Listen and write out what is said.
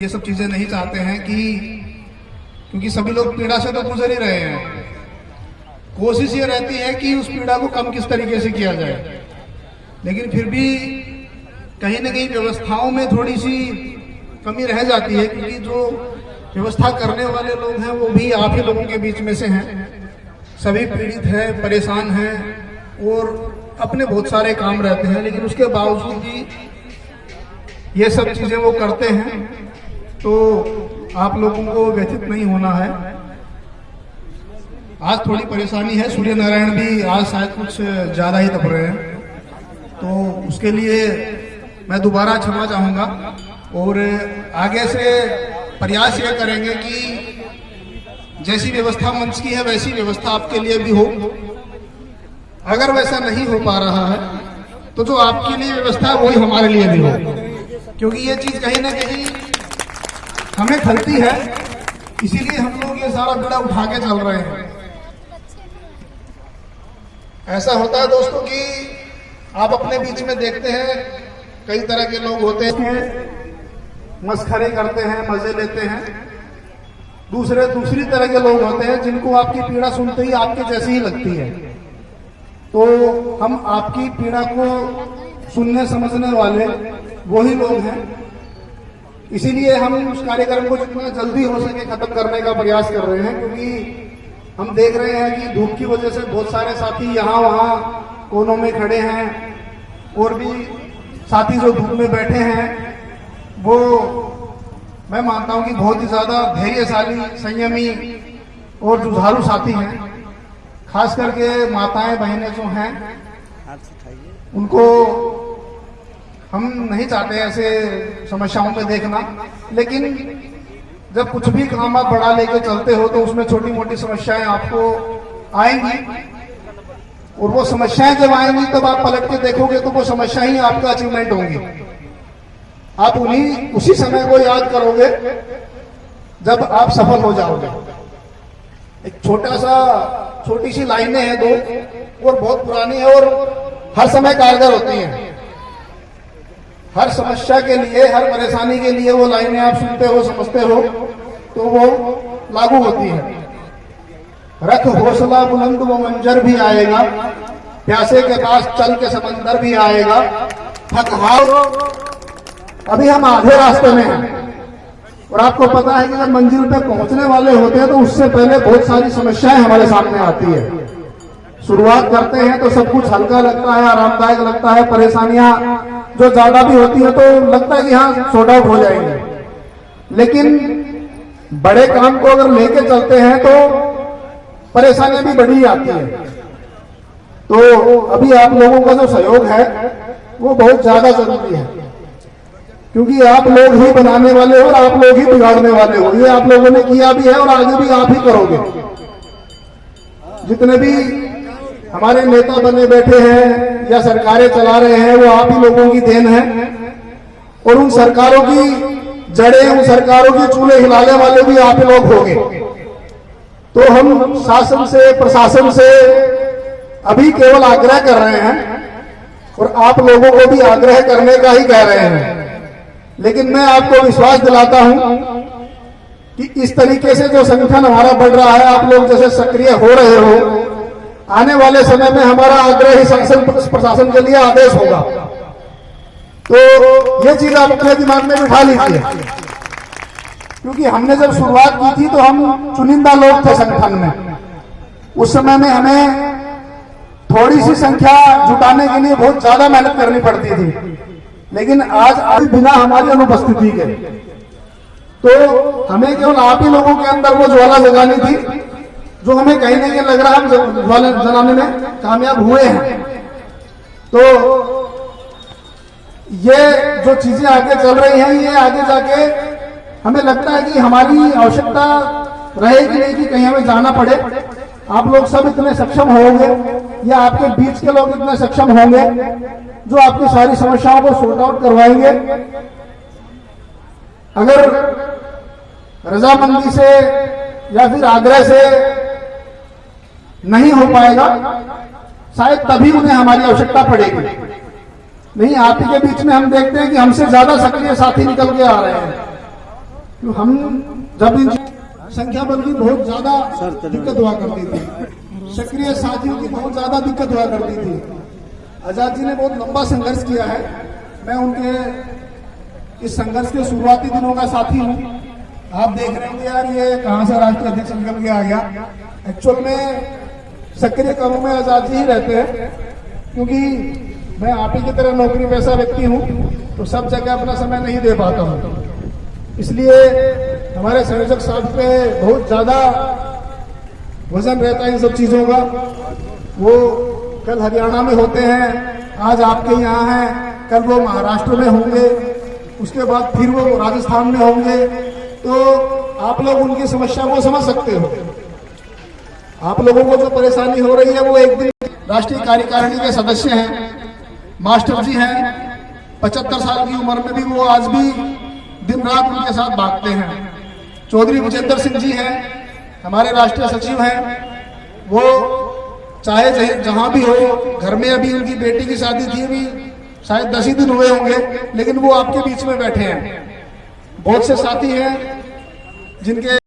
ये सब चीजें नहीं चाहते हैं क्योंकि सभी लोग पीड़ा से तो गुजर ही रहे हैं। कोशिश ये रहती है कि उस पीड़ा को कम किस तरीके से किया जाए, लेकिन फिर भी कहीं ना कहीं व्यवस्थाओं में थोड़ी सी कमी रह जाती है, क्योंकि जो व्यवस्था करने वाले लोग हैं वो भी आप ही लोगों के बीच में से हैं। सभी पीड़ित हैं, परेशान हैं और अपने बहुत सारे काम रहते हैं, लेकिन उसके बावजूद भी ये सब चीजें वो करते हैं। तो आप लोगों को व्यथित नहीं होना है। आज थोड़ी परेशानी है, सूर्य नारायण भी आज शायद कुछ ज्यादा ही तप रहे हैं, तो उसके लिए मैं दोबारा क्षमा चाहूंगा और आगे से प्रयास ये करेंगे कि जैसी व्यवस्था मंच की है वैसी व्यवस्था आपके लिए भी हो। अगर वैसा नहीं हो पा रहा है तो जो आपके लिए व्यवस्था है वही हमारे लिए भी हो, क्योंकि ये चीज कहीं ना कहीं हमें खलती है, इसीलिए हम लोग ये सारा बीड़ा उठा के चल रहे हैं। ऐसा होता है दोस्तों कि आप अपने बीच में देखते हैं कई तरह के लोग होते हैं, मस्खरे करते हैं, मजे लेते हैं। दूसरी तरह के लोग होते हैं जिनको आपकी पीड़ा सुनते ही आपके जैसी ही लगती है। तो हम आपकी पीड़ा को सुनने समझने वाले वही लोग हैं, इसीलिए हम उस कार्यक्रम को जितना जल्दी हो सके खत्म करने का प्रयास कर रहे हैं, क्योंकि हम देख रहे हैं कि धूप की वजह से बहुत सारे साथी यहाँ वहाँ कोनों में खड़े हैं और भी साथी जो धूप में बैठे हैं वो मैं मानता हूं कि बहुत ही ज्यादा धैर्यशाली, संयमी और जुझारू साथी हैं। खास करके माताएं बहनें जो हैं उनको हम नहीं चाहते ऐसे समस्याओं में देखना, लेकिन जब कुछ भी काम आप बड़ा लेके चलते हो तो उसमें छोटी मोटी समस्याएं आपको आएंगी, और वो समस्याएं जब आएंगी तब आप पलट के देखोगे तो वो समस्या ही आपका अचीवमेंट होंगी। आप उसी समय को याद करोगे जब आप सफल हो जाओगे। एक छोटी सी लाइनें हैं दो, और बहुत पुरानी है और हर समय कारगर होती हैं। हर समस्या के लिए, हर परेशानी के लिए वो लाइनें आप सुनते हो, समझते हो तो वो लागू होती है। रख हौसला बुलंद वो मंजर भी आएगा, प्यासे के पास चल के समंदर भी आएगा। थक हार अभी हम आधे रास्ते में हैं, और आपको पता है कि जब मंजिल पे पहुंचने वाले होते हैं तो उससे पहले बहुत सारी समस्याएं हमारे सामने आती है। शुरुआत करते हैं तो सब कुछ हल्का लगता है, आरामदायक लगता है। परेशानियां जो ज्यादा भी होती है तो लगता है कि हाँ सॉर्ट आउट हो जाएंगे, लेकिन बड़े काम को अगर लेके चलते हैं तो परेशानियां भी बढ़ी आती है। तो अभी आप लोगों का जो सहयोग है वो बहुत ज्यादा जरूरी है, क्योंकि आप लोग ही बनाने वाले हो और आप लोग ही बिगाड़ने वाले हो। ये आप लोगों ने किया भी है और आगे भी आप ही करोगे। जितने भी हमारे नेता बने बैठे हैं या सरकारें चला रहे हैं वो आप ही लोगों की देन है, और उन सरकारों की जड़ें, उन सरकारों के चूल्हे हिलाने वाले भी आप ही लोग होंगे। तो हम शासन से, प्रशासन से अभी केवल आग्रह कर रहे हैं, और आप लोगों को भी आग्रह करने का ही कह रहे हैं। लेकिन मैं आपको विश्वास दिलाता हूं कि इस तरीके से जो संगठन हमारा बढ़ रहा है, आप लोग जैसे सक्रिय हो रहे हो, आने वाले समय में हमारा आग्रह ही शासन प्रशासन के लिए आदेश होगा। तो ये चीज आप अपने दिमाग में बिठा लीजिए, क्योंकि हमने जब शुरुआत की थी तो हम चुनिंदा लोग थे संगठन में। उस समय में हमें थोड़ी सी संख्या जुटाने के लिए बहुत ज्यादा मेहनत करनी पड़ती थी, लेकिन आज बिना हमारी अनुपस्थिति के तो हमें केवल आप ही लोगों के अंदर वो ज्वाला जगानी थी, जो हमें कहीं ना कहीं लग रहा है हम ज्वाला जलाने में कामयाब हुए हैं। तो ये जो चीजें आगे चल रही हैं, ये आगे जाके हमें लगता है कि हमारी आवश्यकता रहेगी नहीं कि कहीं हमें जाना पड़े। आप लोग सब इतने सक्षम होंगे या आपके बीच के लोग इतने सक्षम होंगे जो आपकी सारी समस्याओं को सॉर्ट आउट करवाएंगे। अगर रजामंदी से या फिर आग्रह से नहीं हो पाएगा, शायद तभी उन्हें हमारी आवश्यकता पड़ेगी। नहीं, आप ही के बीच में हम देखते हैं कि हमसे ज्यादा सक्रिय साथी निकल के आ रहे हैं। तो हम जब इन संख्या बल की बहुत ज्यादा दिक्कत हुआ करती थी, सक्रिय साथियों की बहुत ज्यादा दिक्कत हुआ करती थी। आजाद जी ने बहुत लंबा संघर्ष किया है। मैं उनके इस संघर्ष के शुरुआती दिनों का साथी हूँ। आप देख रहे होंगे यार ये कहां से राष्ट्रीय अध्यक्ष निकल के आ गया। एक्चुअल में सक्रिय कामों में आजाद जी ही रहते हैं, क्योंकि मैं आप ही की तरह नौकरी पेशा व्यक्ति हूँ, तो सब जगह अपना समय नहीं दे पाता हूँ। इसलिए हमारे संयोजक साहब पे बहुत ज्यादा वजन रहता है इन सब चीजों का। वो कल हरियाणा में होते हैं, आज आपके यहाँ हैं, कल वो महाराष्ट्र में होंगे, उसके बाद फिर वो राजस्थान में होंगे। तो आप लोग उनकी समस्या को समझ सकते हो। आप लोगों को जो परेशानी हो रही है, वो एक दिन राष्ट्रीय कार्यकारिणी के सदस्य हैं, मास्टर जी हैं, 75 साल की उम्र में भी वो आज भी दिन रात उनके साथ भागते हैं। चौधरी विजेंद्र सिंह जी हैं, हमारे राष्ट्रीय सचिव हैं। वो चाहे जहां भी हो, घर में अभी उनकी बेटी की शादी थी, अभी शायद 10 ही दिन हुए होंगे, लेकिन वो आपके बीच में बैठे हैं। बहुत से साथी हैं जिनके